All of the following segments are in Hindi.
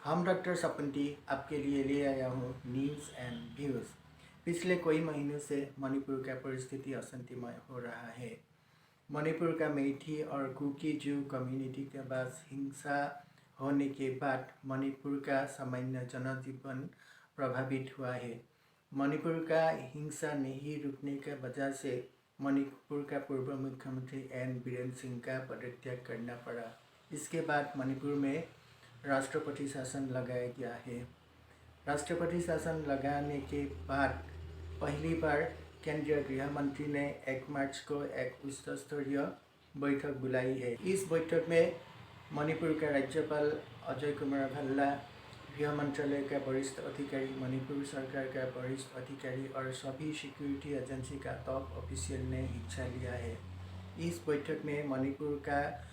हम डॉक्टर सपंती आपके लिए ले आया हूँ न्यूज़ एंड व्यूज़। पिछले कई महीनों से मणिपुर का परिस्थिति अशांतिमय हो रहा है। मणिपुर का मेइती और कुकी जू कम्युनिटी के पास हिंसा होने के बाद मणिपुर का सामान्य जनजीवन प्रभावित हुआ है। मणिपुर का हिंसा नहीं रुकने के वजह से मणिपुर का पूर्व मुख्यमंत्री एन बीरेन सिंह का पदत्याग करना पड़ा। इसके बाद मणिपुर में राष्ट्रपति शासन लगाया गया है। राष्ट्रपति शासन लगाने के बाद पहली बार केंद्रीय गृह मंत्री ने 1 मार्च को एक उच्च स्तरीय बैठक बुलाई है। इस बैठक में मणिपुर के राज्यपाल अजय कुमार भल्ला, गृह मंत्रालय का वरिष्ठ अधिकारी, मणिपुर सरकार का वरिष्ठ अधिकारी और सभी सिक्योरिटी एजेंसी का टॉप ऑफिशियल ने हिस्सा लिया है। इस बैठक में मणिपुर का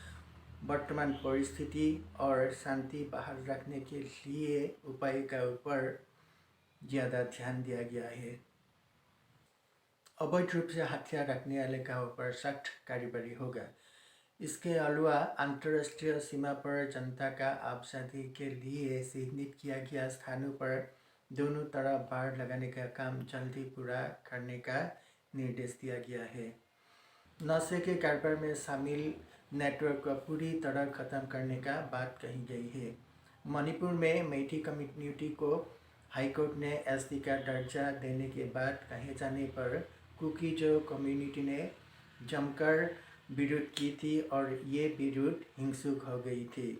वर्तमान परिस्थिति और शांति बहाल रखने के लिए उपाय के ऊपर ज़्यादा ध्यान दिया गया है। अवैध रूप से हथियार रखने वाले का ऊपर सख्त कार्रवाई होगा। इसके अलावा अंतर्राष्ट्रीय सीमा पर जनता का आवाजाही के लिए चिन्हित किया गया स्थानों पर दोनों तरफ बाड़ लगाने का काम जल्दी पूरा करने का निर्देश दिया गया है। नशे के कारोबार में शामिल नेटवर्क को पूरी तरह खत्म करने का बात कही गई है। मणिपुर में मेइती कम्युनिटी को हाईकोर्ट ने एसटी का दर्जा देने के बाद कहे जाने पर कुकी जो कम्युनिटी ने जमकर विरोध की थी और ये विरोध हिंसक हो गई थी।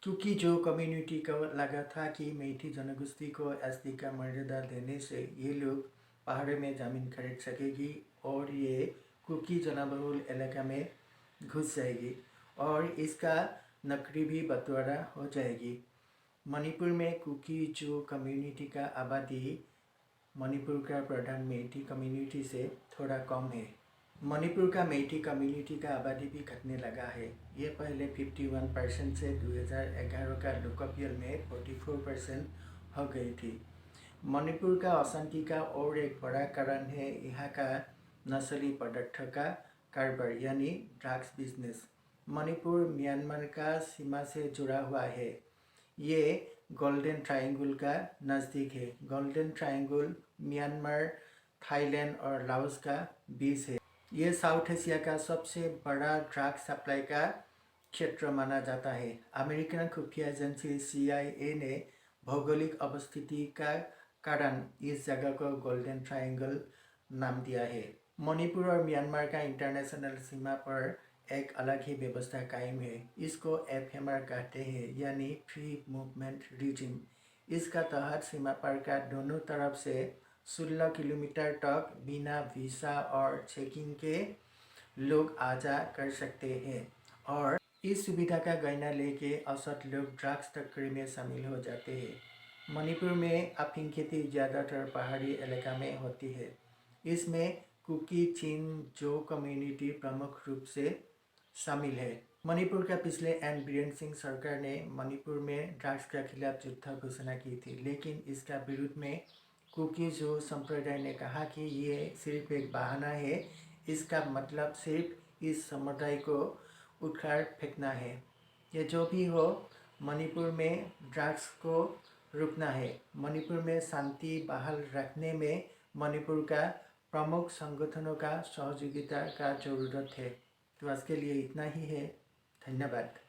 क्योंकि जो कम्युनिटी को लगा था कि मेइती जनगोष्ठी को एसटी का मर्यादा देने से ये लोग पहाड़ों में ज़मीन खरीद सकेगी और ये कुकी जनबहुल इलाका में घुस जाएगी और इसका नकली भी बंटवारा हो जाएगी। मणिपुर में कुकी जो कम्युनिटी का आबादी मणिपुर का प्रधान मेइती कम्युनिटी से थोड़ा कम है। मणिपुर का मेइती कम्युनिटी का आबादी भी घटने लगा है। ये पहले 51% से 2011 का लोकपियल में 44% हो गई थी। मणिपुर का अशांति का और एक बड़ा कारण है यहाँ का नस्ली पदार्थों का कारोबार यानी ड्रग्स बिजनेस। मणिपुर म्यांमार का सीमा से जुड़ा हुआ है। ये गोल्डन ट्रायंगल का नज़दीक है। गोल्डन ट्रायंगल म्यांमार, थाईलैंड और लाओस का बीच है। ये साउथ एशिया का सबसे बड़ा ड्रग्स सप्लाई का क्षेत्र माना जाता है। अमेरिकन खुफिया एजेंसी CIA ने भौगोलिक अवस्थिति का कारण इस जगह को गोल्डन ट्रायंगल नाम दिया है। मणिपुर और म्यांमार का इंटरनेशनल सीमा पर एक अलग ही व्यवस्था कायम है। इसको FMR कहते हैं यानी फ्री मूवमेंट रीजन। इसका तहत सीमा पर का दोनों तरफ से 16 किलोमीटर तक बिना वीज़ा और चेकिंग के लोग आ जा कर सकते हैं और इस सुविधा का गणना लेके औसत लोग ड्रग्स तस्करी में शामिल हो जाते हैं। मणिपुर में अफीम खेती ज़्यादातर पहाड़ी इलाका में होती है। इसमें कुकी चिन जो कम्युनिटी प्रमुख रूप से शामिल है। मणिपुर का पिछले एन बीरेन सिंह सरकार ने मणिपुर में ड्रग्स के खिलाफ युद्ध घोषणा की थी, लेकिन इसका विरोध में कुकी जो संप्रदाय ने कहा कि ये सिर्फ एक बहाना है। इसका मतलब सिर्फ इस समुदाय को उखाड़ फेंकना है। ये जो भी हो, मणिपुर में ड्रग्स को रोकना है। मणिपुर में शांति बहाल रखने में मणिपुर का प्रमुख संगठनों का सहयोगिता का जरूरत है। तो आज के लिए इतना ही है। धन्यवाद।